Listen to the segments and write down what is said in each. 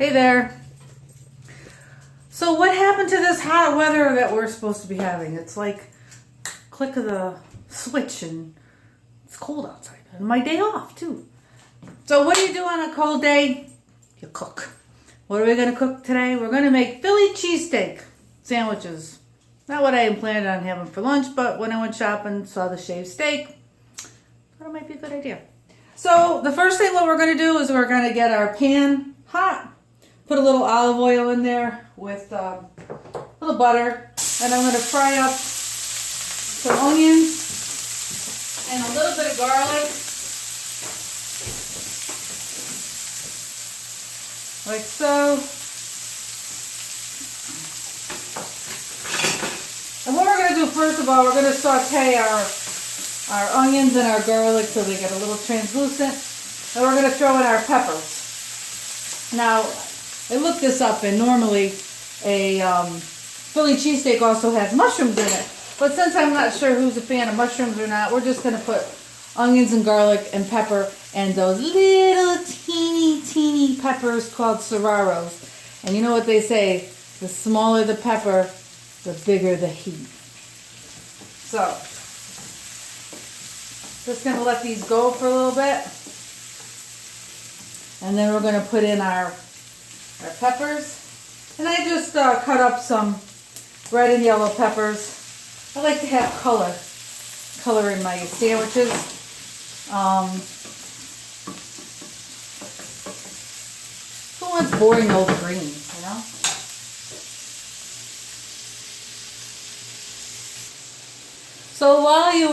Hey there. So what happened to this hot weather that we're supposed to be having? It's like click of the switch and it's cold outside. And my day off too. So what do you do on a cold day? You cook. What are we going to cook today? We're going to make Philly cheesesteak sandwiches. Not what I had planned on having for lunch, but when I went shopping, saw the shaved steak, thought it might be a good idea. So the first thing what we're going to do is we're going to get our pan hot. Put a little olive oil in there with a little butter. And I'm going to fry up some onions and a little bit of garlic. Like so. And what we're going to do first of all, we're going to saute our onions and our garlic so they get a little translucent. And we're going to throw in our peppers. Now, I looked this up, and normally a Philly cheesesteak also has mushrooms in it. But since I'm not sure who's a fan of mushrooms or not, we're just going to put onions and garlic and pepper and those little teeny peppers called serranos. And you know what they say, the smaller the pepper, the bigger the heat. So, just going to let these go for a little bit. And then we're going to put in our peppers. And I just cut up some red and yellow peppers. I like to have color in my sandwiches. Who wants boring old greens, you know? So while you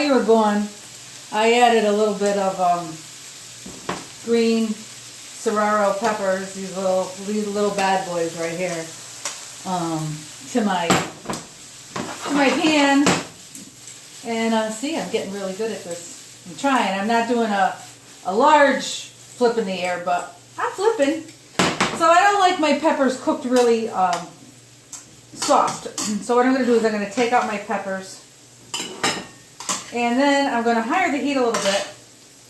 were gone, I added a little bit of green serrano peppers, these little bad boys right here, to my pan. And see, I'm getting really good at this. I'm trying. I'm not doing a large flip in the air, but I'm flipping. So I don't like my peppers cooked really soft. So what I'm going to do is I'm going to take out my peppers. And then I'm going to higher the heat a little bit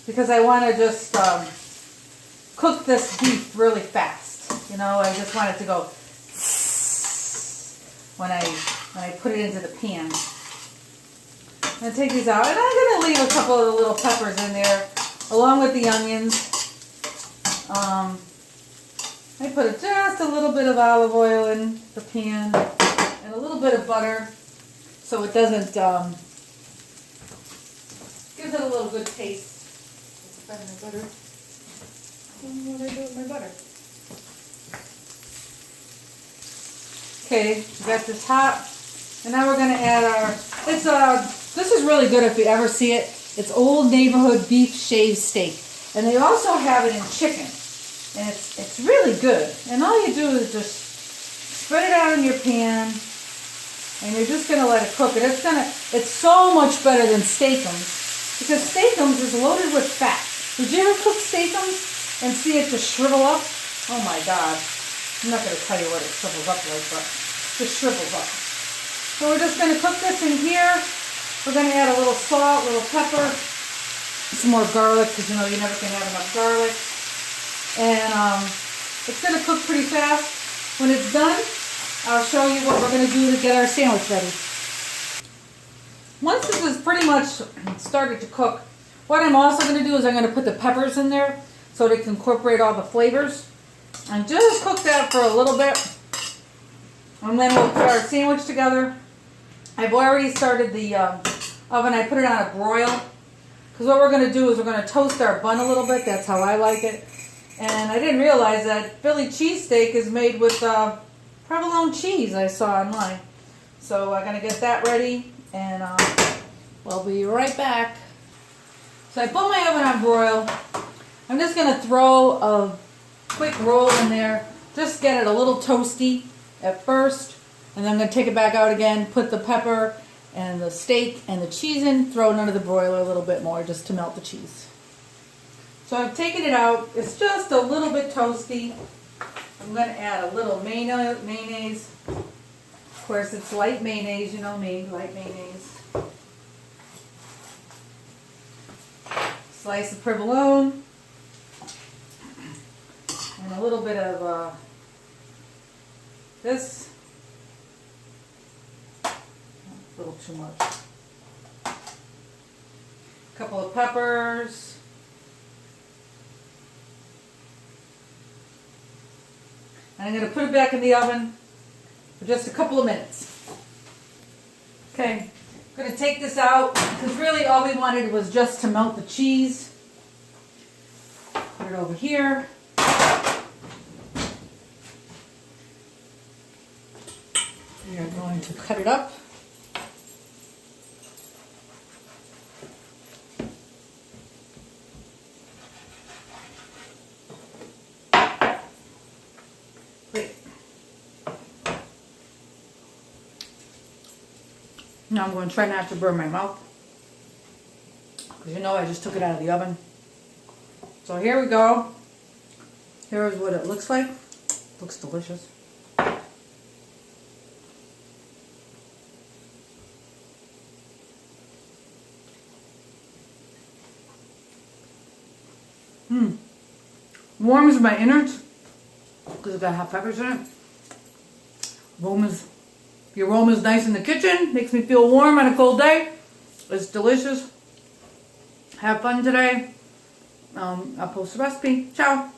because I want to just cook this beef really fast. You know, I just want it to go when I put it into the pan. I'm going to take these out, and I'm going to leave a couple of the little peppers in there along with the onions. I put just a little bit of olive oil in the pan and a little bit of butter so it doesn't, gives it a little good taste. Let's find my butter. What do I do with my butter? Okay, we got this hot, and now we're going to add our, this is really good if you ever see it. It's Old Neighborhood beef shaved steak, and they also have it in chicken, and it's really good. And all you do is just spread it out in your pan, and you're just going to let it cook. And it's so much better than Steakums, because Steakums is loaded with fat. Did you ever cook Steakums and see it just shrivel up? Oh my God. I'm not going to tell you what it shrivels up like, but it just shrivels up. So we're just going to cook this in here. We're going to add a little salt, a little pepper, some more garlic, because you know you never can have enough garlic. And it's going to cook pretty fast. When it's done, I'll show you what we're going to do to get our sandwich ready. Once this is pretty much started to cook, what I'm also going to do is I'm going to put the peppers in there so they can incorporate all the flavors. And just cook that for a little bit. And then we'll put our sandwich together. I've already started the oven. I put it on a broil. Because what we're going to do is we're going to toast our bun a little bit. That's how I like it. And I didn't realize that Philly cheesesteak is made with provolone cheese I saw online. So I'm going to get that ready. And we'll be right back. So I put my oven on broil. I'm just going to throw a quick roll in there. Just get it a little toasty at first. And then I'm going to take it back out again, put the pepper and the steak and the cheese in, throw it under the broiler a little bit more just to melt the cheese. So I've taken it out. It's just a little bit toasty. I'm going to add a little mayonnaise. Of course, it's light mayonnaise, you know me, light mayonnaise. Slice of provolone. And a little bit of this. A little too much. A couple of peppers. And I'm going to put it back in the oven for just a couple of minutes. Okay, I'm going to take this out because really all we wanted was just to melt the cheese. Put it over here. We are going to cut it up. Wait. Now I'm going to try not to burn my mouth. Because you know I just took it out of the oven. So here we go. Here is what it looks like. Looks delicious. Warms my innards because it's got hot peppers in it. The aroma is nice in the kitchen. Makes me feel warm on a cold day. It's delicious. Have fun today. I'll post the recipe. Ciao.